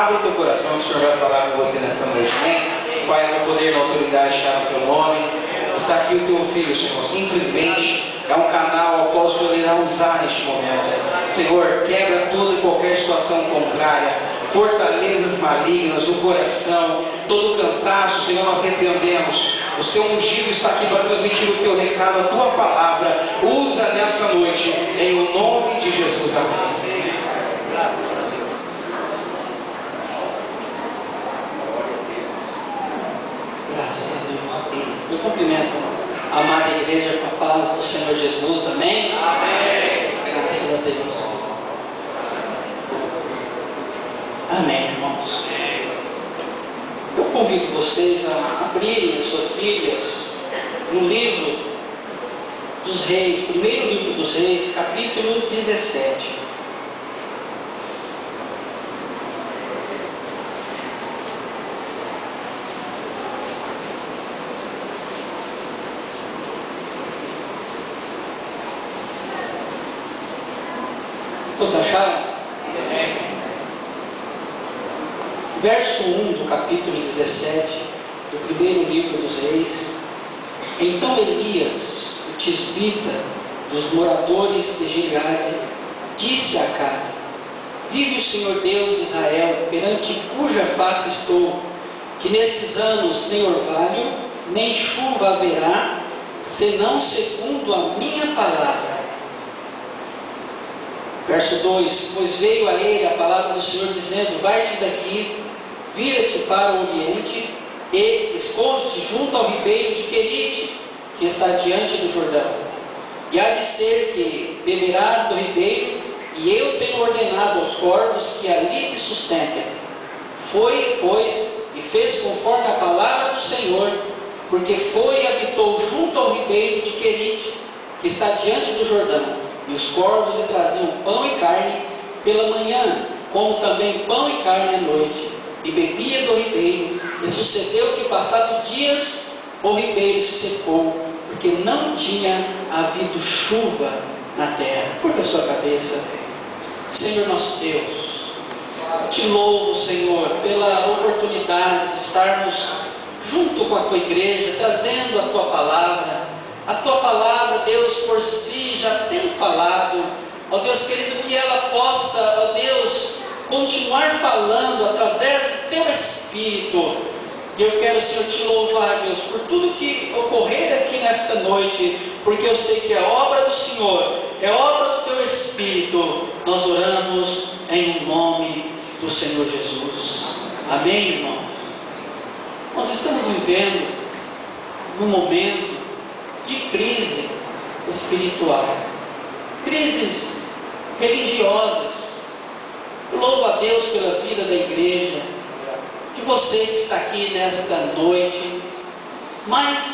Abre o teu coração, o Senhor vai falar com você nesta noite, amém? Pai, no poder, na autoridade, está no teu nome. Está aqui o teu filho, Senhor. Simplesmente é um canal ao qual o Senhor irá usar neste momento. Senhor, quebra toda e qualquer situação contrária, fortalezas malignas no coração, todo cansaço, Senhor, nós repreendemos. O Seu ungido está aqui para transmitir o Teu recado, a Tua palavra. Usa nessa noite, em o nome de Jesus. Amém. Graças a Deus. Eu cumprimento a amada igreja com a paz do Senhor Jesus. Amém? Amém. Graças a Deus. Amém, irmãos. Eu convido vocês a abrirem as suas Bíblias no livro dos Reis, primeiro livro dos Reis, capítulo 17. Todos acharam? Verso 1 do capítulo 17 do primeiro livro dos Reis. Então Elias, o tisbita dos moradores de Gileade, disse a Acabe: vive o Senhor Deus de Israel, perante cuja face estou, que nesses anos nem orvalho, nem chuva haverá, senão segundo a minha palavra. Verso 2: pois veio a ele a palavra do Senhor, dizendo: vai-te daqui, vira-te para o oriente e esconde-te junto ao ribeiro de Querite, que está diante do Jordão. E há de ser que beberás do ribeiro, e eu tenho ordenado aos corvos que ali te sustentem. Foi, pois, e fez conforme a palavra do Senhor, porque foi e habitou junto ao ribeiro de Querite, que está diante do Jordão. E os corvos lhe traziam pão e carne pela manhã, como também pão e carne à noite. E bebia do ribeiro. E sucedeu que, passados dias, o ribeiro se secou, porque não tinha havido chuva na terra. Curva a sua cabeça. Senhor nosso Deus, te louvo, Senhor, pela oportunidade de estarmos junto com a tua igreja, trazendo a tua palavra. A tua palavra, Deus, por si já tem falado. Ó Deus querido, que ela possa, ó Deus, continuar falando através do teu Espírito. E eu quero, Senhor, te louvar, Deus, por tudo que ocorrer aqui nesta noite, porque eu sei que é obra do Senhor, é obra do teu Espírito. Nós oramos em nome do Senhor Jesus. Amém, irmão? Nós estamos vivendo num momento de crise espiritual, crises religiosas. Eu louvo a Deus pela vida da igreja, de você que está aqui nesta noite. Mas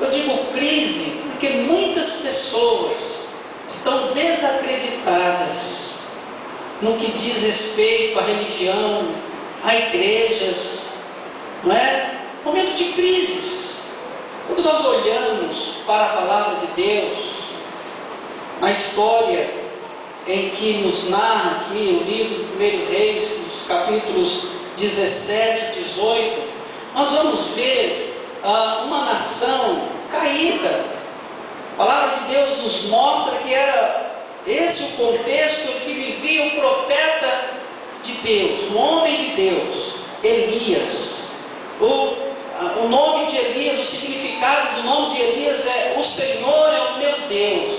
eu digo crise porque muitas pessoas estão desacreditadas no que diz respeito à religião, a igrejas, não é? Momento de crises. Quando nós olhamos para a palavra de Deus, a história em que nos narra aqui o livro do 1 Reis, nos capítulos 17 e 18, nós vamos ver uma nação caída. A palavra de Deus nos mostra que era esse o contexto em que vivia o profeta de Deus, o homem de Deus, Elias. O nome de Elias, o significado do nome de Elias é: o Senhor é o meu Deus.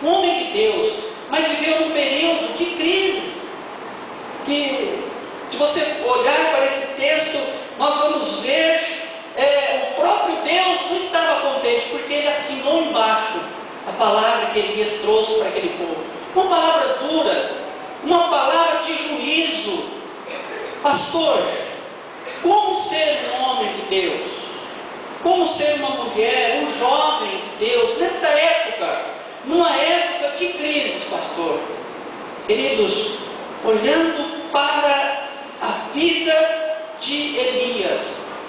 Um homem de Deus, mas viveu um período de crise. Que, se você olhar para esse texto, nós vamos ver o próprio Deus não estava contente, porque ele assinou embaixo a palavra que Elias trouxe para aquele povo. Uma palavra dura, uma palavra de juízo. Pastor, como ser um homem de Deus? Como ser uma mulher, um jovem de Deus, nesta época, numa época de crises, pastor? Queridos, olhando para a vida de Elias,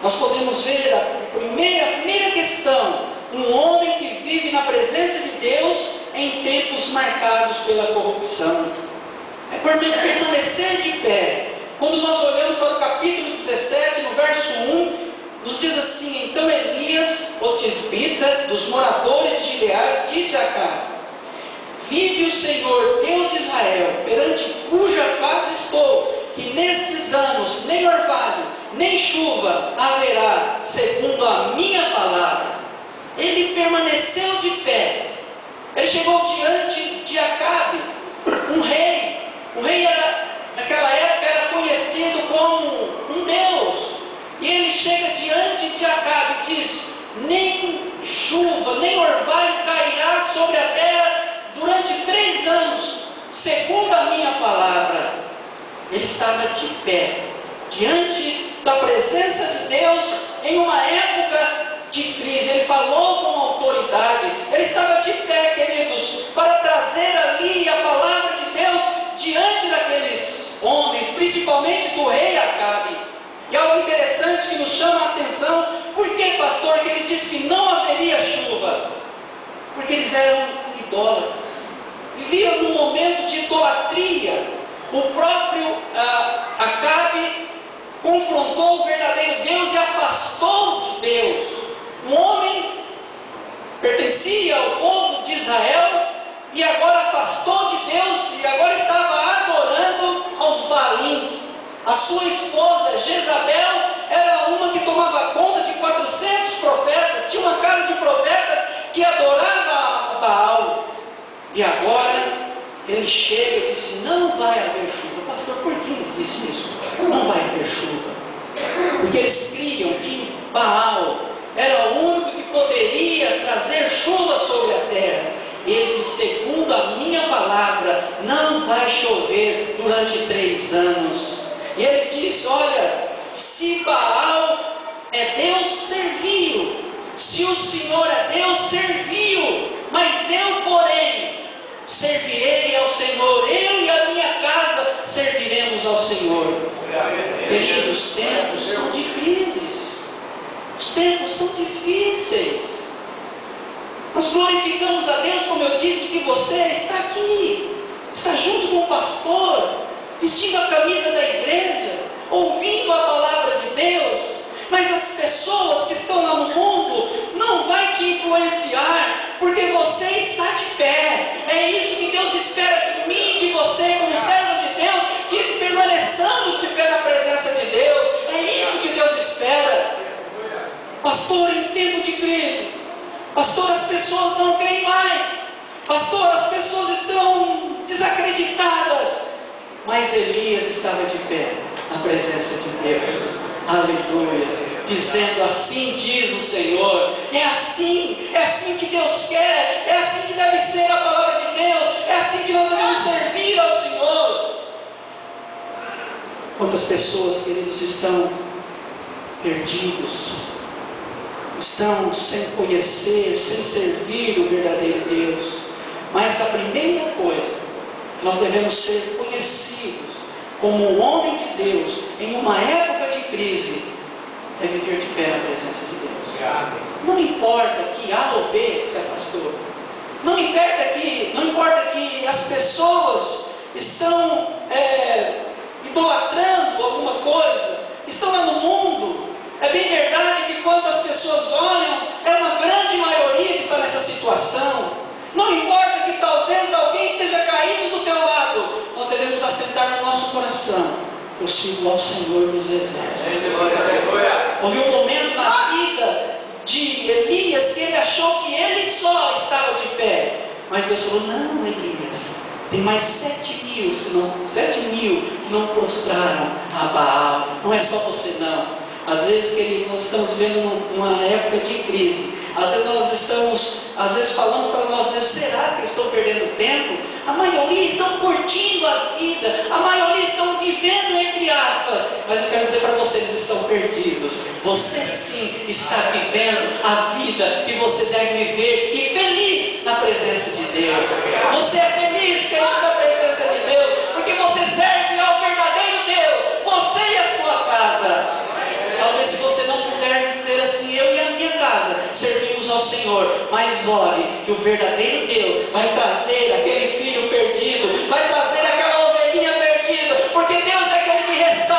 nós podemos ver a primeira questão: um homem que vive na presença de Deus em tempos marcados pela corrupção. É por permanecer de pé Quando nós olhamos para o capítulo 17, no verso 1, nos diz assim: então Elias, o tisbita, dos moradores de Gileade, disse a Acabe: vive o Senhor, Deus de Israel, perante cuja face estou, que nestes anos nem orvalho, nem chuva haverá, segundo a minha palavra. Ele permaneceu de pé. Ele chegou diante de Acabe, um rei. O rei naquela época era conhecido como um deus. E ele chega diante de Acabe e diz: nem chuva, nem orvalho cairá sobre a terra durante 3 anos, segundo a minha palavra. Ele estava de pé, diante da presença de Deus, em uma época de crise. Ele falou com autoridade. Ele estava de pé, queridos, para trazer ali a palavra de Deus diante daqueles homens, principalmente do rei Acabe. E algo interessante que nos chama a atenção: por que, pastor, que ele disse que não haveria chuva? Porque eles eram idólatras, viviam num momento de idolatria. O próprio Acabe confrontou o verdadeiro Deus e afastou de Deus. Um homem pertencia ao povo de Israel e agora afastou de Deus e agora estava adorando aos Baalins. A sua esposa Jezabel era uma que tomava conta de 400 profetas, tinha uma casa de profetas que adorava a Baal. E agora ele chega e disse: não vai haver chuva. Pastor, por que ele disse isso? Não vai haver chuva. Porque eles criam que Baal era o único que poderia trazer chuva sobre a terra. Ele disse: segundo a minha palavra, não vai chover durante 3 anos. E ele disse: olha, se Baal é Deus, serviu. Se o Senhor é Deus, serviu. Mas eu, porém, servirei ao Senhor. Eu e a minha casa serviremos ao Senhor. Queridos, os tempos são difíceis. Os tempos são difíceis. Nós glorificamos a Deus, como eu disse, que você está aqui, está junto com o pastor, vestindo a camisa da igreja, ouvindo a palavra de Deus. Mas as pessoas que estão lá no mundo não vai te influenciar, porque você está de pé. É isso que Deus espera de mim e de você, como servo de Deus, que permaneçamos de pé na presença de Deus. É isso que Deus espera. Pastor, em tempo de crise, pastor, as pessoas não creem mais. Pastor, as pessoas estão desacreditadas. Mas Elias estava de pé na presença de Deus. Aleluia. Dizendo: assim diz o Senhor. É assim que Deus quer. É assim que deve ser a palavra de Deus. É assim que nós devemos servir ao Senhor. Quantas pessoas, queridos, estão perdidos, estão sem conhecer, sem servir o verdadeiro Deus. Mas a primeira coisa, nós devemos ser conhecidos como um homem de Deus em uma época de crise, é viver de pé na presença de Deus. Não importa que A ou B se afastou. Não importa que as pessoas estão idolatrando alguma coisa, estão lá no mundo. É bem verdade que quando as pessoas olham, é uma grande maioria que está nessa situação. Não importa que talvez alguém esteja caído do teu lado, nós devemos assentar no nosso coração: eu sirvo ao Senhor dos Exércitos. Houve um momento na vida de Elias que ele achou que ele só estava de pé. Mas Deus falou: não, Elias, tem mais 7 mil que não prostraram a Baal. Não é só você não. Às vezes, nós estamos vivendo uma época de crise. Às vezes falamos para nós mesmos: será que estou perdendo tempo? A maioria estão curtindo a vida, a maioria estão vivendo entre aspas. Mas eu quero dizer para vocês: eles estão perdidos. Você sim está vivendo a vida que você deve viver, e feliz na presença de Deus. Você é feliz, querido, na presença de Deus, porque você serve ao verdadeiro Deus, você e a sua casa. Talvez se você não puder dizer assim: eu e a minha casa servimos ao Senhor, mas ore que o verdadeiro Deus vai trazer aquele filho perdido, vai trazer aquela ovelhinha perdida, porque Deus é aquele que restaura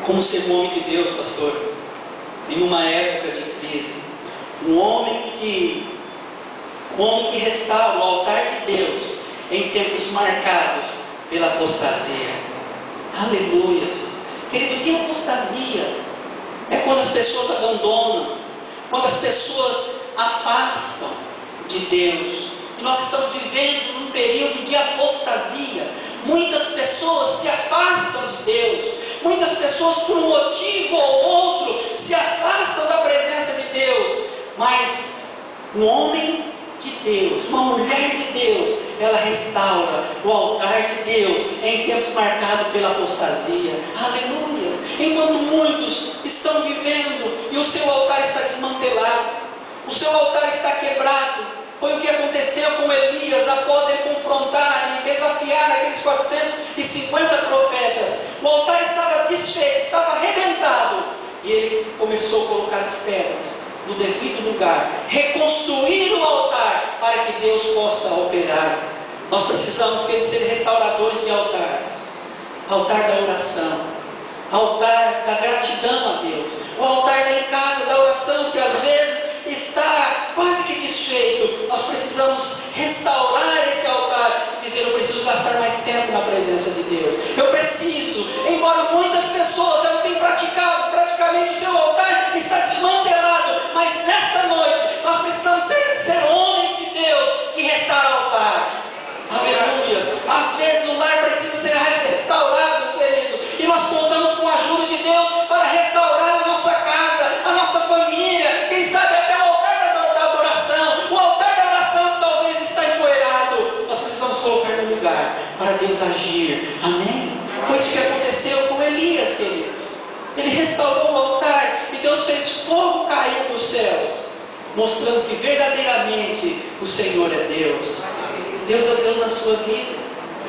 como ser um homem de Deus, pastor, em uma época de crise. Um homem que restaura o altar de Deus em tempos marcados pela apostasia. Aleluia. Querido, que apostasia? É quando as pessoas abandonam, quando as pessoas afastam de Deus. E nós estamos vivendo num período de apostasia. Muitas pessoas se afastam de Deus. Muitas pessoas, por um motivo ou outro, se afastam da presença de Deus. Mas um homem de Deus, uma mulher de Deus, ela restaura o altar de Deus em tempos marcados pela apostasia. Aleluia! Enquanto muitos estão vivendo e o seu altar está desmantelado, o seu altar está quebrado. Foi o que aconteceu com Elias após ele confrontar e desafiar aqueles 450 profetas. O altar estava desfeito, estava arrebentado. E ele começou a colocar as pedras no devido lugar, reconstruir o altar para que Deus possa operar. Nós precisamos ser restauradores de altares. Altar da oração, altar da gratidão a Deus, o altar lá em casa da oração que às vezes está quase que desfeito. Nós precisamos restaurar esse altar e dizer: eu preciso gastar mais tempo na presença de Deus. Eu preciso, embora muitas pessoas elas tenham praticado praticamente o seu altar está desmantelado, mas nesta noite nós precisamos ser homens de Deus que restauram o altar. Aleluia! Às vezes o lar precisa ser restaurado, querido, e nós contamos com a ajuda de Deus para restaurar a nossa casa, a nossa família, quem sabe até o altar da adoração. O altar da oração talvez está empoeirado. Nós precisamos colocar no lugar para Deus agir. Amém? Foi isso que aconteceu com Elias, queridos. Ele restaurou o altar e Deus fez fogo cair dos céus, mostrando que verdadeiramente o Senhor é Deus. Deus é Deus na sua vida.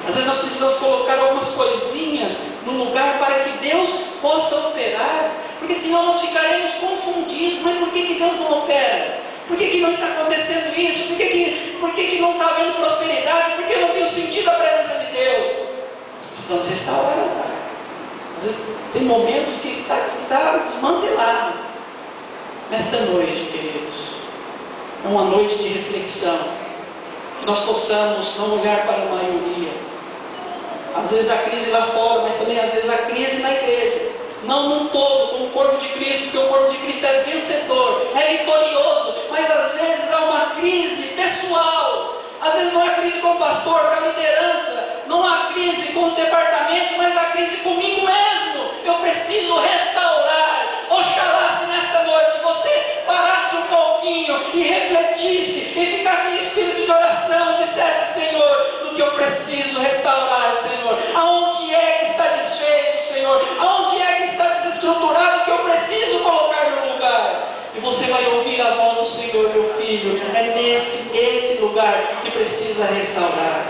Às vezes nós precisamos colocar algumas coisinhas no lugar para que Deus possa operar, porque senão nós ficaremos confundidos. Mas por que Deus não opera? Por que não está acontecendo isso? Por que não está havendo prosperidade? Por que não tenho sentido a presença de Deus? Precisamos restaurar o altar. Às vezes tem momentos que está desmantelado. Nesta noite, queridos, é uma noite de reflexão, que nós possamos não olhar para a maioria. Às vezes a crise lá fora, mas também às vezes a crise na igreja. Não num todo, como o corpo de Cristo, porque o corpo de Cristo é vencedor, é vitorioso, mas às vezes há uma crise pessoal. Às vezes não há crise com o pastor, com a liderança, não há crise com os departamentos, mas há crise comigo mesmo. Eu preciso restaurar. Oxalá se nesta noite você parasse um pouquinho e refletisse e ficasse em espírito de oração e dissesse: Senhor, o que eu preciso restaurar, Senhor? Aonde é que está desfeito, Senhor? Aonde é que está desestruturado que eu preciso colocar no lugar? E você vai ouvir a voz do Senhor: meu filho, é esse lugar que precisa restaurar.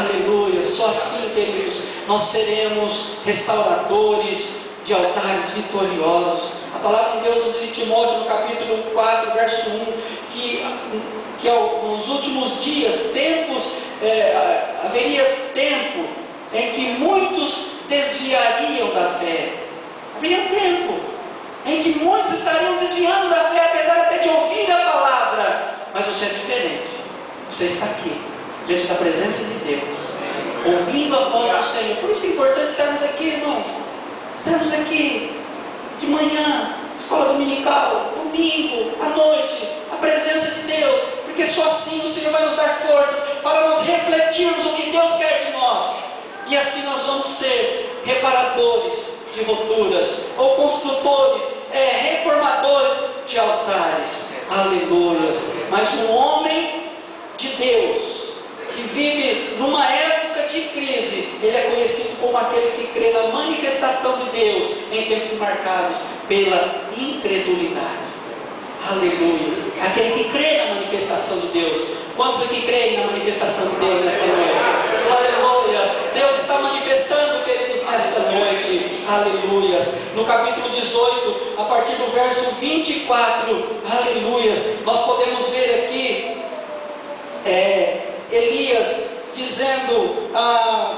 Aleluia! Só assim, queridos, nós seremos restauradores de altares vitoriosos. A palavra de Deus nos diz em Timóteo, no capítulo 4, verso 1, que nos últimos dias, haveria tempo em que muitos desviariam da fé. Haveria tempo em que muitos estariam desviando da fé, apesar até de ouvir a palavra. Mas você é diferente. Você está aqui, diante da presença de Deus, ouvindo a voz do Senhor. Por isso que é importante estarmos aqui, irmãos. Estarmos aqui de manhã, escola dominical, domingo, à noite, a presença de Deus, porque só assim o Senhor vai nos dar força para nós refletirmos o que Deus quer de nós. E assim nós vamos ser reparadores de roturas, ou construtores, reformadores de altares. Aleluia! Mas um homem de Deus, que vive numa época de crise, ele é conhecido como aquele que crê na manifestação de Deus em tempos marcados pela incredulidade. Aleluia! Aquele que crê na manifestação de Deus. Quantos aqui creem na manifestação de Deus nesta noite? Aleluia! Deus está manifestando, queridos, nesta noite. Aleluia! No capítulo 18, a partir do verso 24, aleluia, nós podemos ver aqui Elias dizendo,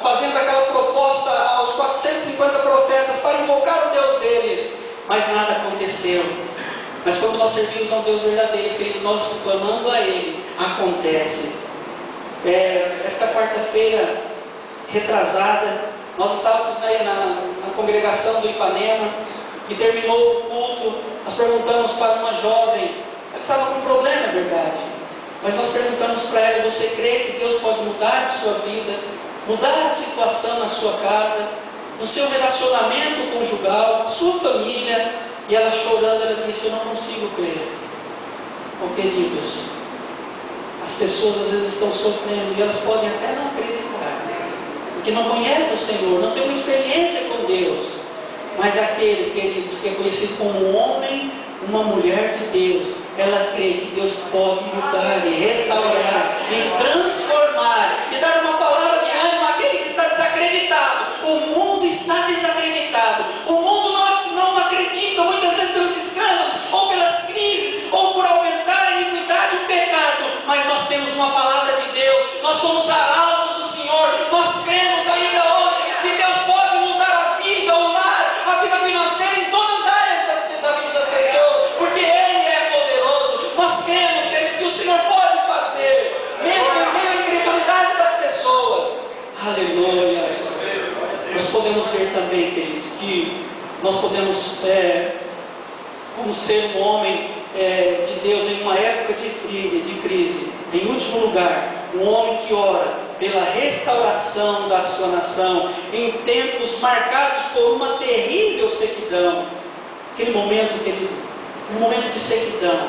fazendo aquela proposta aos 450 450 profetas para invocar o Deus deles, mas nada aconteceu. Mas quando nós servimos a um Deus verdadeiro, querido, nós clamando a Ele, acontece. Esta quarta-feira retrasada, nós estávamos na congregação do Ipanema, e terminou o culto, nós perguntamos para uma jovem, ela estava com um problema, é verdade, mas nós perguntamos para ela: você crê que Deus pode mudar a sua vida, mudar a situação na sua casa, no seu relacionamento conjugal, na sua família? E ela chorando, ela disse: eu não consigo crer. Oh, queridos, as pessoas às vezes estão sofrendo e elas podem até não acreditar, porque não conhecem o Senhor, não têm uma experiência com Deus. Mas aquele, queridos, que é conhecido como um homem, uma mulher de Deus, ela crê que Deus pode mudar e restaurar, e transformar, e dar uma palavra de ânimo àquele que está desacreditado. O mundo está desacreditado, o mundo não acredita, muitas vezes pelos escândalos, ou pelas crises, ou por aumentar a iniquidade e o pecado. Mas nós temos uma palavra de Deus, nós somos arautos do Senhor, nós cremos ainda hoje que Deus pode mudar a vida, o lar, a vida financeira, em todas as áreas da vida das pessoas, porque Ele é poderoso. Nós cremos que o Senhor pode fazer, mesmo em meio à incredulidade das pessoas. Aleluia. Nós podemos ver também, queridos, que nós podemos, como ser um homem de Deus em uma época de crise, em último lugar, um homem que ora pela restauração da sua nação, em tempos marcados por uma terrível sequidão. Aquele momento, querido, um momento de sequidão,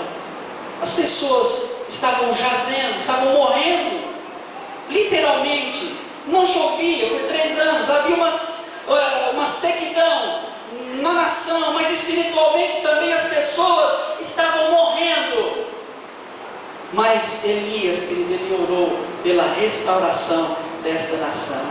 as pessoas estavam jazendo, estavam morrendo, literalmente, não chovia por 3 anos, havia uma sequidão na nação, mas espiritualmente também as pessoas estavam morrendo. Mas Elias, querido, ele orou pela restauração desta nação.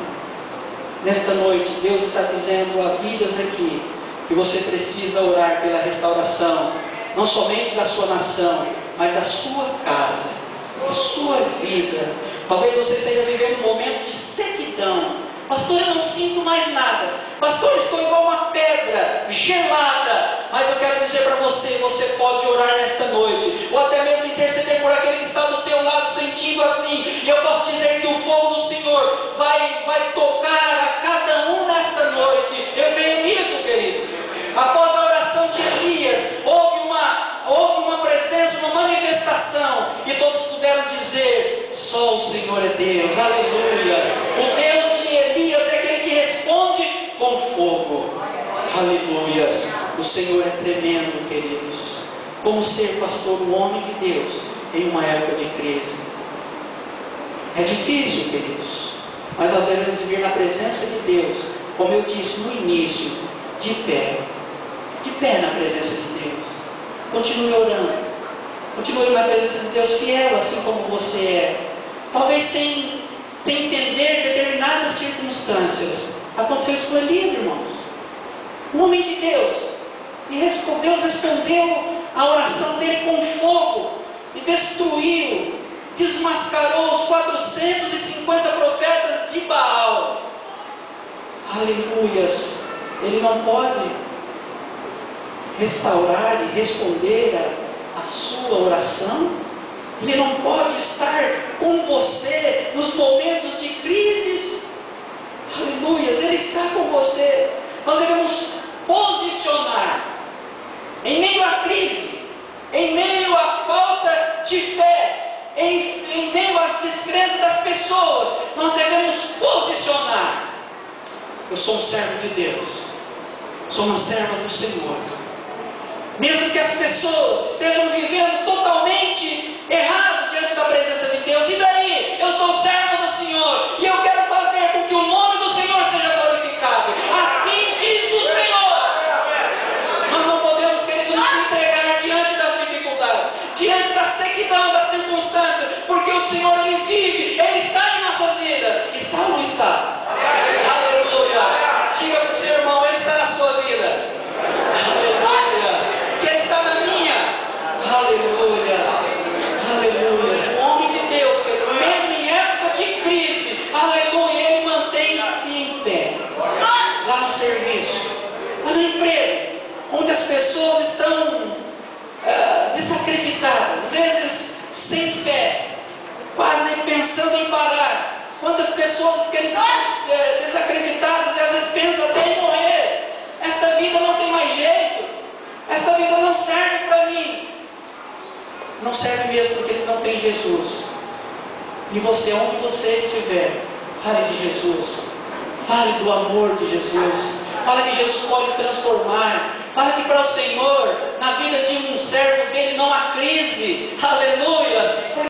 Nesta noite, Deus está dizendo a vidas aqui que você precisa orar pela restauração, não somente da sua nação, mas da sua casa, da sua vida. Talvez você esteja vivendo um momento de sequidão. Pastor, eu não sinto mais nada. Pastor, estou igual uma pedra gelada. Mas eu quero dizer para você, você pode orar nesta noite, ou até mesmo interceder por aquele que está do teu lado sentindo assim. E eu posso dizer que o fogo do Senhor vai tocar a cada um nesta noite. Eu creio nisso, queridos. Após a oração de Elias, houve uma presença, uma manifestação, e todos puderam dizer: só o Senhor é Deus. Aleluia. O Deus de Elias é aquele que responde com fogo. Aleluia. O Senhor é tremendo, queridos. Como ser, pastor, um homem de Deus em uma época de crise? É difícil, queridos, mas nós devemos viver na presença de Deus, como eu disse no início, de pé na presença de Deus. Continue orando, continue na presença de Deus, fiel assim como você é, talvez sem entender determinadas circunstâncias. Aconteceu isso com Elias, irmãos, um homem de Deus, e Deus respondeu a oração dele com fogo, e destruiu, desmascarou os 450 profetas de Baal. Aleluias. Ele não pode restaurar e responder a sua oração? Ele não pode estar com você nos momentos de crise? Aleluia, Ele está com você. Nós devemos posicionar em meio à crise, em meio à falta de fé, em meio às descrenças das pessoas. Nós devemos posicionar. Eu sou um servo de Deus, sou uma serva do Senhor. Mesmo que as pessoas estejam vivendo totalmente errado diante da presença de Deus, e daí? Eu sou servo do Senhor, e eu quero fazer com que o nome do Senhor seja glorificado. Assim diz o Senhor. Nós não podemos, queridos, nos entregar diante das dificuldades, diante da sequidão das circunstâncias, porque o Senhor, Ele vive, Ele está em nossas vidas. Está ou não está? Aleluia. Diga para o seu irmão: Ele está na sua vida. Aleluia. Que Ele está na minha. Aleluia. pensando em parar. Quantas pessoas que desacreditadas e às vezes pensam até em morrer. Esta vida não tem mais jeito. Esta vida não serve para mim. Não serve mesmo porque não tem Jesus. E você, onde você estiver, fale de Jesus. Fale do amor de Jesus. Fale que Jesus pode transformar. Fale que para o Senhor, na vida de um servo dele não há crise. Aleluia.